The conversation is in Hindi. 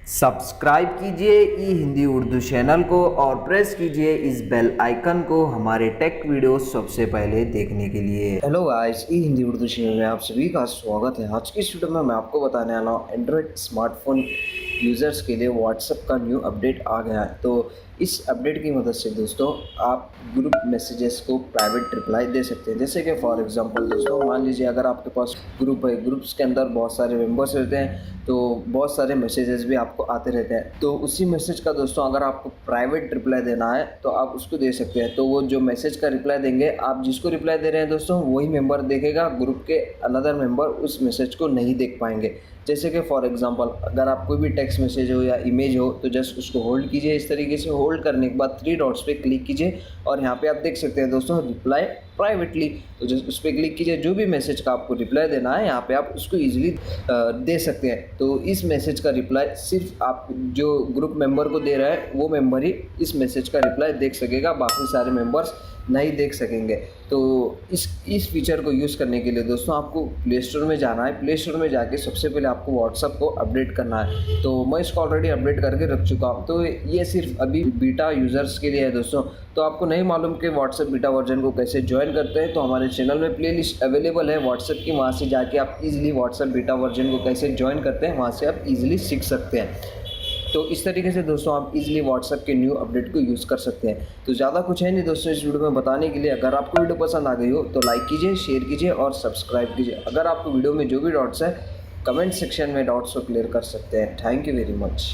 सब्सक्राइब कीजिए ई हिंदी उर्दू चैनल को और प्रेस कीजिए इस बेल आइकन को हमारे टेक वीडियो सबसे पहले देखने के लिए। हेलो गाइस, ई हिंदी उर्दू चैनल में आप सभी का स्वागत है। आज की इस वीडियो में मैं आपको बताने वाला हूँ एंड्रॉयड स्मार्टफोन यूज़र्स के लिए व्हाट्सएप का न्यू अपडेट आ गया है। तो इस अपडेट की मदद से दोस्तों आप ग्रुप मैसेजेस को प्राइवेट रिप्लाई दे सकते हैं। जैसे कि फॉर एग्जांपल दोस्तों, मान लीजिए अगर आपके पास ग्रुप है, ग्रुप्स के अंदर बहुत सारे मेंबर्स रहते हैं तो बहुत सारे मैसेजेस भी आपको आते रहते हैं। तो उसी मैसेज का दोस्तों अगर आपको प्राइवेट रिप्लाई देना है तो आप उसको दे सकते हैं। तो वो जो मैसेज का रिप्लाई देंगे, आप जिसको रिप्लाई दे रहे हैं दोस्तों वही मेंबर देखेगा, ग्रुप के अनदर मेंबर उस मैसेज को नहीं देख पाएंगे। जैसे कि फॉर एग्जांपल अगर आप कोई भी टेक्स्ट मैसेज हो या इमेज हो तो जस्ट उसको होल्ड कीजिए। इस तरीके से होल्ड करने के बाद 3 डॉट्स पे क्लिक कीजिए और यहाँ पे आप देख सकते हैं दोस्तों रिप्लाई प्राइवेटली। तो जस्ट उस पर क्लिक कीजिए, जो भी मैसेज का आपको रिप्लाई देना है यहाँ पे आप उसको ईजिली दे सकते हैं। तो इस मैसेज का रिप्लाई सिर्फ आप जो ग्रुप मेंबर को दे रहे हैं वो मेंबर ही इस मैसेज का रिप्लाई देख सकेगा, बाकी सारे मेंबर्स नहीं देख सकेंगे। तो इस फीचर को यूज़ करने के लिए दोस्तों आपको प्ले स्टोर में जाना है। प्ले स्टोर में जाके सबसे पहले आपको व्हाट्सएप को अपडेट करना है। तो मैं इसको ऑलरेडी अपडेट करके रख चुका हूँ। तो ये सिर्फ अभी बीटा यूज़र्स के लिए है दोस्तों। तो आपको नहीं मालूम कि व्हाट्सएप बीटा वर्जन को कैसे ज्वाइन करते हैं, तो हमारे चैनल में प्ले लिस्ट अवेलेबल है व्हाट्सएप की, वहाँ से जाके आप इजीली व्हाट्सएप बीटा वर्जन को कैसे ज्वाइन करते हैं वहाँ से आप इजीली सीख सकते हैं। तो इस तरीके से दोस्तों आप इजीली व्हाट्सएप के न्यू अपडेट को यूज़ कर सकते हैं। तो ज़्यादा कुछ है नहीं दोस्तों इस वीडियो में बताने के लिए। अगर आपको वीडियो पसंद आ गई हो तो लाइक कीजिए, शेयर कीजिए और सब्सक्राइब कीजिए। अगर आपको वीडियो में जो भी डाउट्स है कमेंट सेक्शन में डाउट्स को क्लियर कर सकते हैं। Thank you very much.